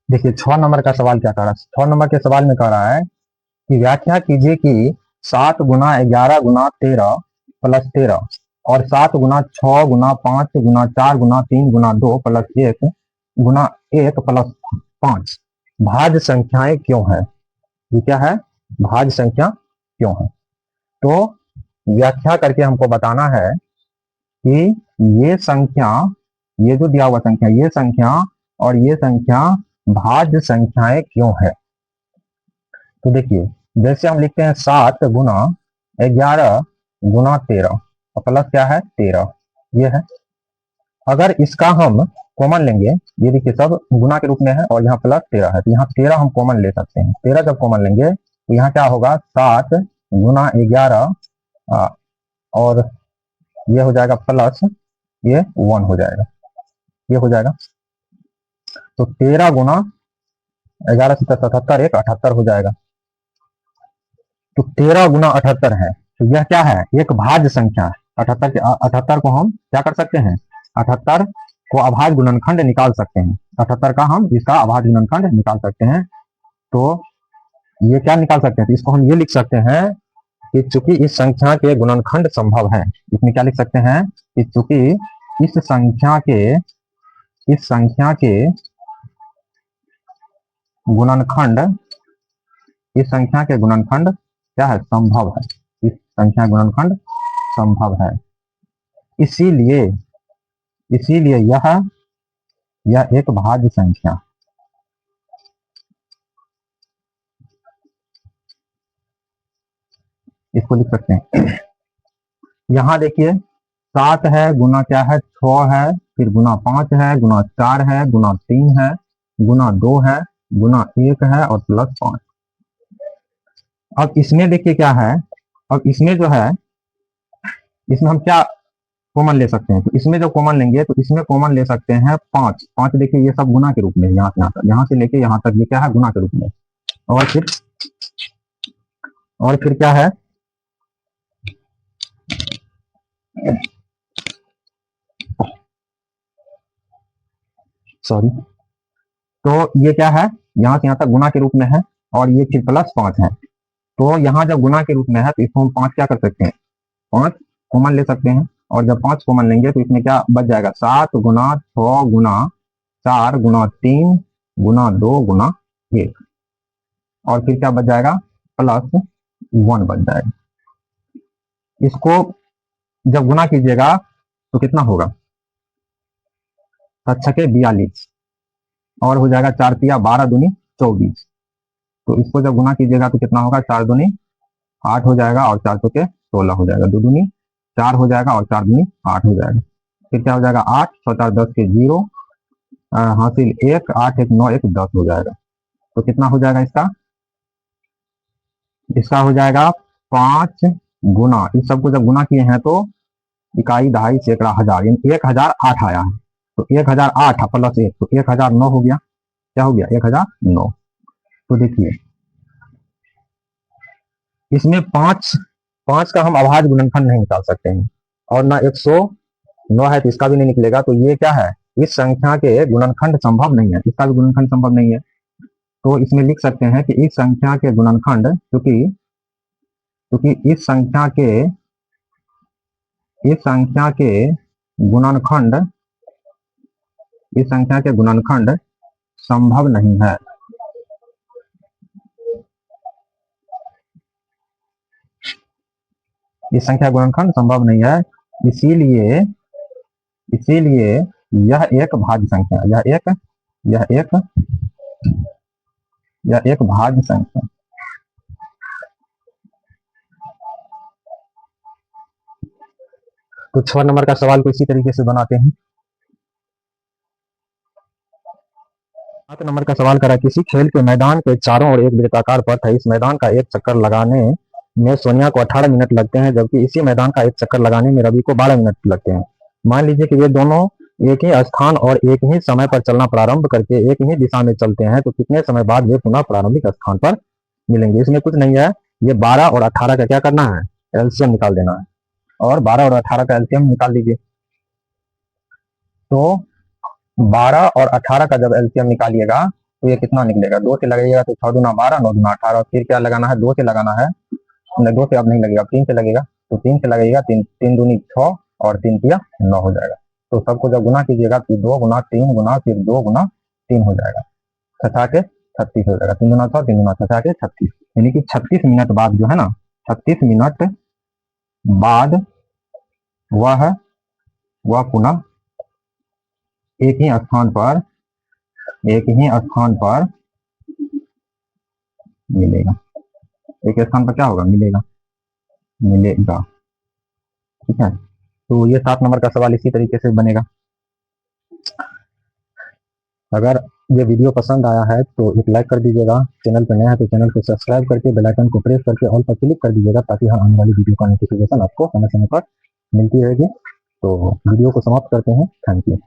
देखिए 6 नंबर का सवाल क्या कह रहा है। 6 नंबर के सवाल में कह रहा है कि व्याख्या कीजिए कि 7 गुना 11 गुना 13 प्लस 13 और 7 गुना 6 गुना 5 गुना 4 गुना 3 गुना 2 प्लस 1 गुना 1 प्लस 5 भाज्य संख्याएं क्यों है। ये क्या है, भाज्य संख्या क्यों है। तो व्याख्या करके हमको बताना है कि ये संख्या, ये जो दिया हुआ संख्या, ये संख्या और ये संख्या भाज्य संख्याएं क्यों है। तो देखिए जैसे हम लिखते हैं 7 गुना 11 गुना 13 और प्लस क्या है 13, ये है। अगर इसका हम कॉमन लेंगे, ये देखिए सब गुना के रूप में है और यहाँ प्लस 13 है, तो यहाँ 13 हम कॉमन ले सकते हैं। 13 जब कॉमन लेंगे तो यहाँ क्या होगा, 7 गुना 11 और ये हो जाएगा प्लस ये 1 हो जाएगा, ये हो जाएगा। तो 13 गुना 11 से 77, एक 78 हो जाएगा। तो 13 गुना 78 है, तो यह क्या है, एक भाज्य संख्या है। 78 को हम क्या कर सकते हैं, 78 को अभाज्य गुणनखंड निकाल सकते हैं। 78 का हम इसका अभाज्य गुणनखंड निकाल सकते हैं। तो ये क्या निकाल सकते हैं, तो इसको हम ये लिख सकते हैं कि चूंकि इस संख्या के गुणनखंड संभव है। इसमें क्या लिख सकते हैं कि चूंकि इस संख्या के गुणनखंड, इस संख्या के गुणनखंड क्या है, संभव है। इस संख्या गुणनखंड संभव है, इसीलिए यह एक भाज्य संख्या। इसको लिख सकते हैं। यहां देखिए 7 है, गुना क्या है 6 है, फिर गुना 5 है, गुना 4 है, गुना 3 है, गुना 2 है, गुना 1 है और प्लस 5। अब इसमें देखिए क्या है, अब इसमें जो है, इसमें हम क्या कॉमन ले सकते हैं, तो इसमें जो कॉमन लेंगे तो इसमें कॉमन ले सकते हैं 5। 5 देखिए ये सब गुना के रूप में, यहाँ से लेके यहाँ तक ये क्या है, गुना के रूप में। और फिर क्या है, सॉरी, तो ये क्या है, यहाँ से यहाँ तक गुना के रूप में है और ये फिर प्लस 5 है। तो यहाँ जब गुना के रूप में है तो इसको हम 5 क्या कर सकते हैं, 5 कॉमन ले सकते हैं। और जब 5 कॉमन लेंगे तो इसमें क्या बच जाएगा, 7 गुना 6 गुना 4 गुना 3 गुना 2 गुना 1 और फिर क्या बच जाएगा, प्लस 1 बच जाएगा। इसको जब गुना कीजिएगा तो कितना होगा, 7 छके 42 और हो जाएगा 4 तिया 12 दूनी 24। तो इसको जब गुना कीजिएगा तो कितना होगा, 4 दूनी 8 हो जाएगा और 4 चौके 16 हो जाएगा, 2 दूनी 4 हो जाएगा और 4 दूनी 8 हो जाएगा। फिर क्या हो जाएगा, 8 6 4 10 के 0 हासिल 1 8 1 9 1 10 हो जाएगा। तो कितना हो जाएगा इसका, इसका हो जाएगा 5 गुना, इस सबको जब गुना किए हैं तो इकाई दहाई सैकड़ा हजार, 1008 आया है। तो 1008 प्लस 1 तो 1009 हो गया। क्या हो गया, 1009। तो देखिए इसमें 5 का हम अभाज्य गुणनखंड नहीं निकाल सकते हैं और ना 109 है तो इसका भी नहीं निकलेगा। तो ये क्या है, इस संख्या के गुणनखंड संभव नहीं है, इसका भी गुणनखंड संभव नहीं है। तो इसमें लिख सकते हैं कि इस संख्या के गुणनखंड, क्योंकि इस संख्या के गुणनखंड संभव नहीं है। इस संख्या गुणनखंड संभव नहीं है, इसीलिए यह एक भाज्य संख्या, यह एक भाज्य संख्या। तो 6 नंबर का सवाल को इसी तरीके से बनाते हैं। 7 नंबर का सवाल करा, किसी खेल के मैदान के चारों ओर एक वृत्ताकार पथ है, इस मैदान का एक चक्कर लगाने में सोनिया को 18 मिनट लगते हैं, जबकि इसी मैदान का एक चक्कर लगाने में रवि को 12 मिनट लगते हैं। मान लीजिए कि ये दोनों एक ही स्थान और एक ही समय पर चलना प्रारंभ करके एक ही दिशा में चलते हैं, तो कितने समय बाद वे पुनः प्रारंभिक स्थान पर मिलेंगे। इसमें कुछ नहीं है, ये 12 और 18 का क्या करना है, एलसीएम निकाल देना है। और 12 और 18 का एलसीएम निकाल लीजिए। तो 12 और 18 का जब एलसीएम निकालिएगा तो ये कितना निकलेगा, 2 से लगाइएगा तो 6 दूना 12 9 दूना 18। फिर क्या लगाना है, 2 से लगाना है, 2 से अब नहीं लगेगा, 3 से लगेगा। तो 3 से लगेगा, 3 दूनी 6 और 3 तिया 9 हो जाएगा। तो सबको जब गुना कीजिएगा तो 2 गुना 3 गुना फिर 2 गुना 3 हो जाएगा, 6 के 36 हो जाएगा। 3 गुना 6 3 गुना 6 के 36, यानी कि 36 मिनट बाद जो है ना, 36 मिनट बाद वह पुनः एक ही स्थान पर मिलेगा। एक स्थान पर क्या होगा, मिलेगा। ठीक है, तो ये 7 नंबर का सवाल इसी तरीके से बनेगा। अगर ये वीडियो पसंद आया है तो एक लाइक कर दीजिएगा, चैनल पर नया है तो चैनल को सब्सक्राइब करके बेल आइकन को प्रेस करके ऑल पर क्लिक कर दीजिएगा, ताकि हर आने वाली वीडियो का नोटिफिकेशन आपको समय समय पर मिलती रहेगी। तो वीडियो को समाप्त करते हैं। Thank you.